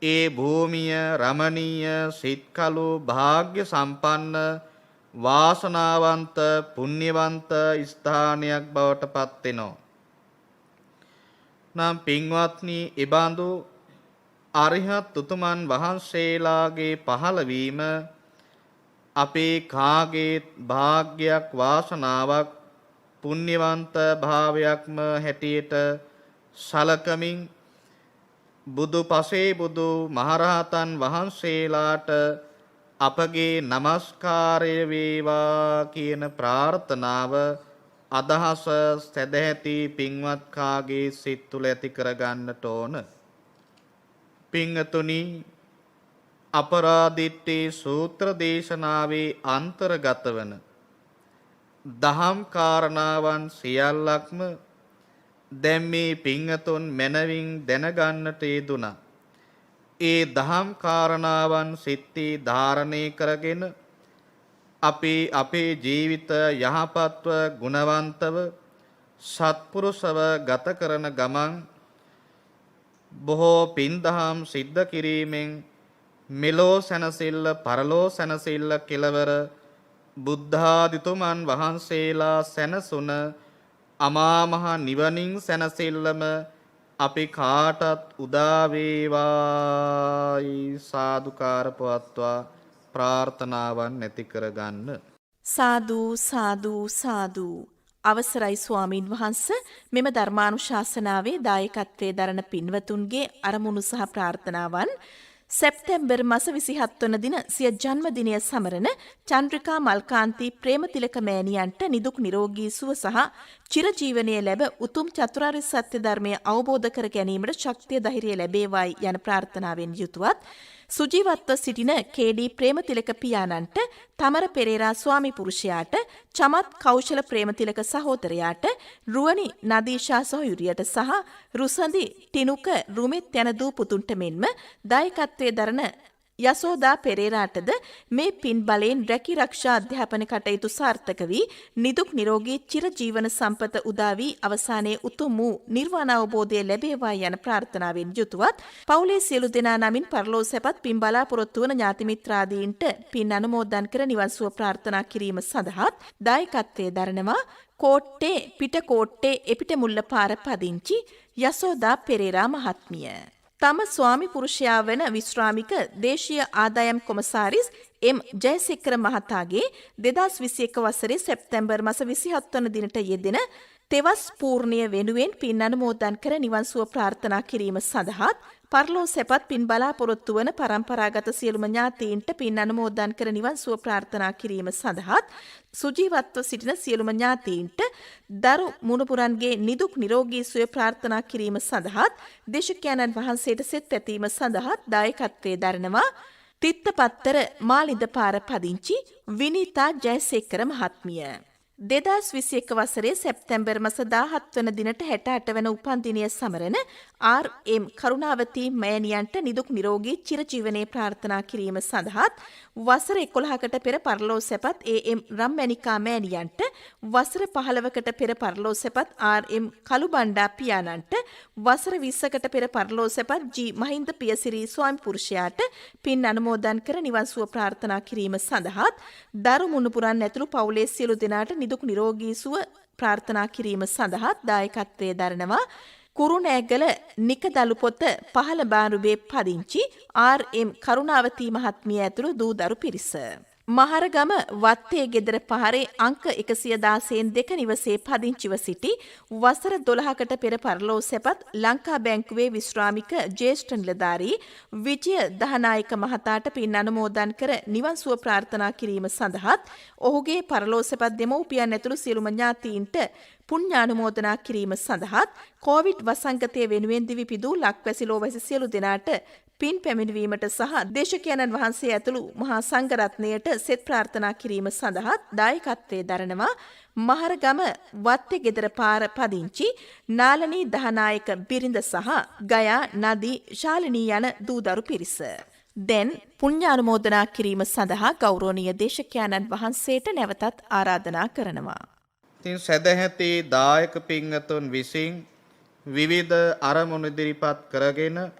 ඒ භූමිය රමණීය සිත්කලු භාග්‍ය සම්පන්න වාසනාවන්ත පුණ්‍යවන්ත ස්ථානයක් බවට පත් වෙනවා. නම් පින්වත්නි, එබඳු අරිහත් උතුමන් වහන්සේලාගේ පහළවීම අපේ කාගේ භාග්‍යයක් වාසනාවක් පුණ්‍යවන්ත භාවයක්ම හැටියට සලකමින් බුදු පසේ බුදු මහරහතන් වහන්සේලාට අපගේ নমස්කාරය වේවා කියන ප්‍රාර්ථනාව අදහස සදැහැති පින්වත් කාගේ සිත් තුළ ඇති කරගන්නට ඕන. පින්තුනි, අපරාදිට්ඨි සූත්‍ර දේශනාවේ අන්තර්ගත වන දහම් කාරණාවන් සියල්ලක්ම දැන් මේ පින්තුන් මනවින් දැනගන්නට යෙදුණා. ඒ දහම් කාරණාවන් සිත්ී ධාරණය කරගෙන අපේ ජීවිත යහපත්ව ගුණවන්තව සත්පුරුෂව ගත කරන ගමන් බොහෝ පින්දහම් සිද්ධ කිරීමෙන් මෙලෝ සැනසෙල්ල පරලෝ සැනසෙල්ල කෙලවර බුද්ධාදිතුමන් වහන්සේලා සැනසුන අමා මහ නිවනින් සැනසෙල්ලම අපි කාටත් උදා වේවායි සාදුකාර පවත්වා ප්‍රාර්ථනාවන් නැති කරගන්න. සාදු සාදු සාදු. අවසරයි ස්වාමින් වහන්ස, මෙම ධර්මානුශාසනාවේ දායකත්වයේ දරන පින්වතුන්ගේ අරමුණු සහ ප්‍රාර්ථනාවන් සැප්තැම්බර් මාස 27 වන දින සිය ජන්මදිනය සමරන චන්ද්‍රිකා මල්කාන්ති ප්‍රේමතිලක මෑණියන්ට නිදුක් නිරෝගී සුව සහ චිරජීවනයේ ලැබ උතුම් චතුරාර්ය සත්‍ය ධර්මය අවබෝධ කර ගැනීමට ශක්තිය ධෛර්යය ලැබේවායි යන ප්‍රාර්ථනාවෙන් යුතුවත් සුජීවත්ව සිටින කේ.ඩී. ප්‍රේමතිලක පියාණන්ට, තමර පෙරේරා ස්වාමි පුරුෂයාට, චමත් කෞශල ප්‍රේමතිලක සහෝදරයාට, රුවනි නදීෂා සොහොයුරියට සහ රුසඳි ටිනුක රුමෙත් යන දූ පුතුන්ට මෙන්ම දායකත්වයේ දරන යසෝදා පෙරේරාටද මේ පින් බලයෙන් රැකී රක්ෂා අධ්‍යාපන කටයුතු සාර්ථක වී නිදුක් නිරෝගී චිරජීවන සම්පත උදා වී අවසානයේ උතුම් වූ නිර්වාණ අවබෝධය ලැබේවා යන ප්‍රාර්ථනාවෙන් යුතුවත් පවුලේ සියලු දෙනා නමින් පරලෝ සැපත් පින් බලාපොරොත්තු වන ඥාති මිත්‍රාදීන්ට පින් අනුමෝදන් කර නිවන් සුව ප්‍රාර්ථනා කිරීම සඳහා දායකත්වයේ දරනවා කෝට්ටේ පිටකෝට්ටේ එපිට මුල්ලපාර පදිංචි යසෝදා පෙරේරා මහත්මිය. තම ස්වාමි පුරුෂයා වන විශ්‍රාමික දේශීය ආදායම් කොමසාරිස් එම් ජයසේකර මහතාගේ 2021 වසරේ සැප්තැම්බර් මාස 27 වන දිනට යෙදෙන තෙවස් පූර්ණිය වෙනුවෙන් පින් අනුමෝදන් කර නිවන් සුව ප්‍රාර්ථනා කිරීම සඳහා පරලෝ සැපත් පින් බලාපොරොත්තු වන පරම්පරාගත සියලුම ඥාතීන්ට පින් අනුමෝදන් කර නිවන් සුව ප්‍රාර්ථනා කිරීම සඳහාත් සුජීවත්ව සිටින සියලුම ඥාතීන්ට දරු මුණුපුරන්ගේ නිදුක් නිරෝගී සුවය ප්‍රාර්ථනා කිරීම සඳහාත් දේශකයන්න් වහන්සේට සෙත් ඇතීම සඳහාත් දායකත්වයේ දරනවා තිත්තපත්තර මාලින්ද පාර පදිංචි විනීතා ජයසේකර මහත්මිය. 2021 වසරේ සැප්තැම්බර් මාස 17 වන දිනට 68 වන උපන්දිනය සමරන ආර්.එම්. කරුණාවතී මෑණියන්ට නිදුක් නිරෝගී චිරජීවනයේ ප්‍රාර්ථනා කිරීම සඳහාත් වසර 11කට පෙර පරලෝ සැපත් ඒ.එම්. රම්මැණිකා මෑණියන්ට වසර 15කට පෙර පරලෝ සැපත් ආර්.එම්. කළුබණ්ඩා පියාණන්ට වසර 20කට පෙර පරලෝ සැපත් ජී. මහින්ද පියසිරි ස්වාමි පුරුෂයාට පින් අනුමෝදන් කර නිවන් සුව ප්‍රාර්ථනා කිරීම සඳහාත් දරු මුණුපුරන් ඇතුළු පවුලේ සියලු දෙනාට නිදුක් නිරෝගී සුව ප්‍රාර්ථනා කිරීම සඳහාත් දායකත්වයේ දරනවා කුරුණෑගල නිකදලු පොත පහළ බානුවේ පදිංචි ආර්.එම්. කරුණාවතී මහත්මිය ඇතුළු දූ දරු පිරිස. මහරගම වත්තේ ගෙදර පහරේ අංක 116න් 2 නිවසේ පදිංචිව සිටි වසර 12කට පෙර පරලෝ සැපත් ලංකා බැංකුවේ විශ්‍රාමික ජ්‍යෙෂ්ඨ නිලධාරී විජය දහනායක මහතාට පින් අනුමෝදන් කර නිවන් සුව ප්‍රාර්ථනා කිරීම සඳහාත් ඔහුගේ පරලෝ සැපත් දෙමව්පියන් ඇතුළු සියලුම ඥාතීන්ට පුණ්‍යානුමෝදනා කිරීම සඳහාත් කොවිඩ් වසංගතය වෙනුවෙන් දිවි පිදූ ලක්වැසි ලෝවැසි සියලු දෙනාට පින් පැමිණවීමට සහ දේශකයන්න් වහන්සේ ඇතුළු මහා සංඝරත්නයට සෙත් ප්‍රාර්ථනා කිරීම සඳහාත් දායකත්වයේ දරනවා මහරගම වත්තේ ගෙදර පාර පදිංචි නාලනී දහනායක බිරිඳ සහ ගයා නදී ශාලිනී යන දූදරු පිරිස. දැන් පුණ්‍යානුමෝදනා කිරීම සඳහා ගෞරවනීය දේශකයන්න් වහන්සේට නැවතත් ආරාධනා කරනවා. ඉතින් සදැහැති දායක පින්වතුන් විසින් විවිධ අරමුණු ඉදිරිපත් කරගෙන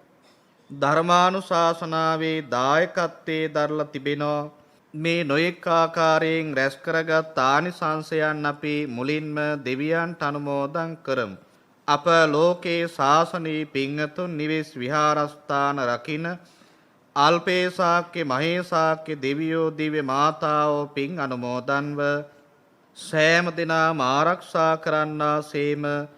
ධර්මානුශාසනාවේ දායකත්වයේ දරලා තිබෙනවා. මේ නොයෙක් ආකාරයෙන් රැස් කරගත් ආනිසංසයන් අපි මුලින්ම දෙවියන්ට අනුමෝදන් කරමු. අප ලෝකේ ශාසනී පින්වතුන් නිවෙස් විහාරස්ථාන රකින්න අල්පේසාක්‍ය මහේසාක්‍ය දෙවියෝ දිව්‍ය මාතාවෝ පින් අනුමෝදන්ව සෑම දිනම ආරක්ෂා කරන්නාseම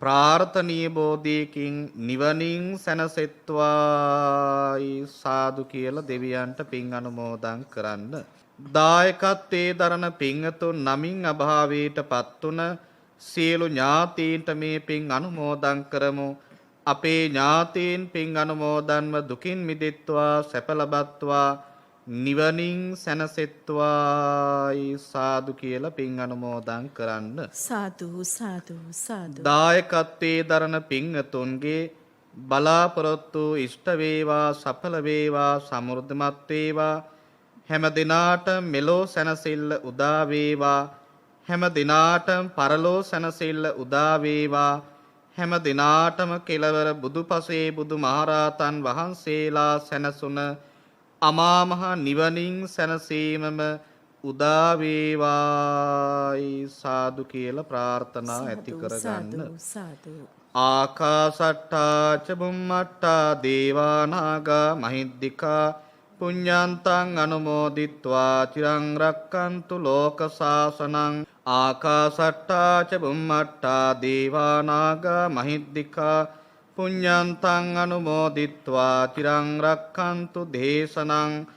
ප්‍රාර්ථනීය බෝධියකින් නිවනින් සැනසෙත්වායි සාදු කියලා දෙවියන්ට පින් අනුමෝදන් කරන්න. දායකත්වයේ දරන පින්වතුන් නමින් අභාවයට පත්වන සියලු ඥාතීන්ට මේ පින් අනුමෝදන් කරමු. අපේ ඥාතීන් පින් අනුමෝදන්ව දුකින් මිදෙත්වා සැප ලබත්වා නිවනින් සැනසෙත්වායි සාදු කියලා පින් අනුමෝදන් කරන්න. සාදු සාදු සාදු. දායකත්වයේ දරන පින්වතුන්ගේ බලාපොරොත්තු ඉෂ්ට වේවා සඵල වේවා සමෘද්ධිමත් වේවා හැම දිනාට මෙලෝ සැනසෙල්ල උදා වේවා හැම දිනාටම පරලෝ සැනසෙල්ල උදා වේවා හැම දිනාටම කෙලවර බුදුපසේ බුදුමහරහතන් වහන්සේලා සැනසුන අමා මහ නිවනින් සැනසීමම උදා වේවායි සාදු කියලා ප්‍රාර්ථනා ඇති කරගන්න. ආකාසට්ටා ච බුම්මට්ටා දේවා නාග මහිද්దికා පුඤ්ඤන්තං අනුමෝදිත්වා චිරං රක්칸තු ලෝක සාසනං. ආකාසට්ටා ච බුම්මට්ටා දේවා නාග මහිද්దికා පුඤ්ඤන්තං අනුමෝදිත්වා චිරං රක්칸තු දේශනං.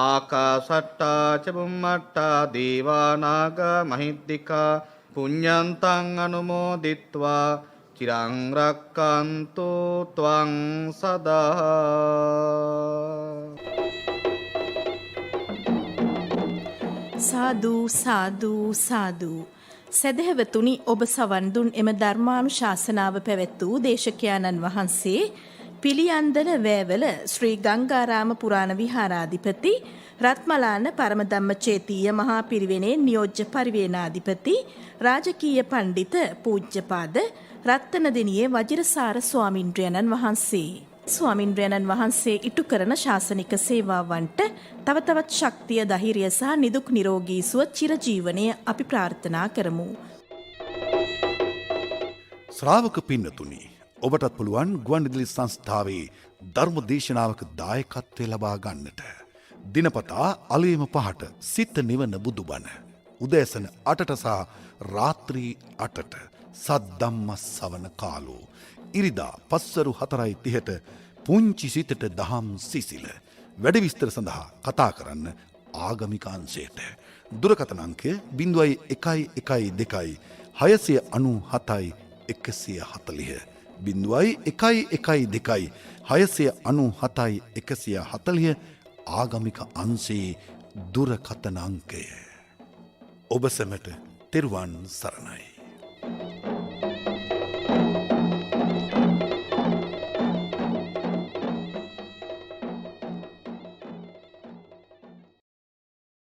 ආකාසට්ටා ච බුම්මට්ටා දේවා නාග මහිද්దికා පුඤ්ඤන්තං අනුමෝදිත්වා චිරං රක්칸තු ත්වං සදා. සාදු සාදු සාදු. සදහැවතුනි, ඔබ සවන් දුන් එම ධර්මානුශාසනාව පැවැත් වූ දේශකයාණන් වහන්සේ පිළියන්දල වෑවල ශ්‍රී ගංගාරාම පුරාණ විහාරාධිපති රත්මලාන පරමධම්ම චේතීය මහා පිරිවෙනේ නියෝජ්‍ය පරිවේනාධිපති රාජකීය පණ්ඩිත පූජ්‍යපාද රත්නදෙනියේ වජිරසාර ස්වාමින්ද්‍රයන්න් වහන්සේ. ස්වාමින්ද්‍රයන්න් වහන්සේ ඉටු කරන ශාසනික සේවාවන්ට තව තවත් ශක්තිය, ධෛර්යය සහ නිදුක් නිරෝගී සුව චිරජීවනය අපි ප්‍රාර්ථනා කරමු. ශ්‍රාවක පින්නතුනි, ඔබටත් පුළුවන් ගුවන්විදුලි සංස්ථාවේ ධර්ම දේශනාවක දායකත්වය ලබා ගන්නට. දිනපතා අලුයම 5ට සිත නිවන බුදුබණ, උදෑසන 8ට සහ රාත්‍රී 8ට සද්ධම්ම සවන කාලෝ, ඉරිදා පස්වරු 4:30ට පුංචි සිතට දහම් සිසිල. වැඩ විස්තර සඳහා කතා කරන්න ආගමිකාංශයට. දුරකථන අංකය 0112 697 140 0112 697 140 ආගමික අංශයේ දුරකථන අංකය. ඔබ සැමට තෙරුවන් සරණයි.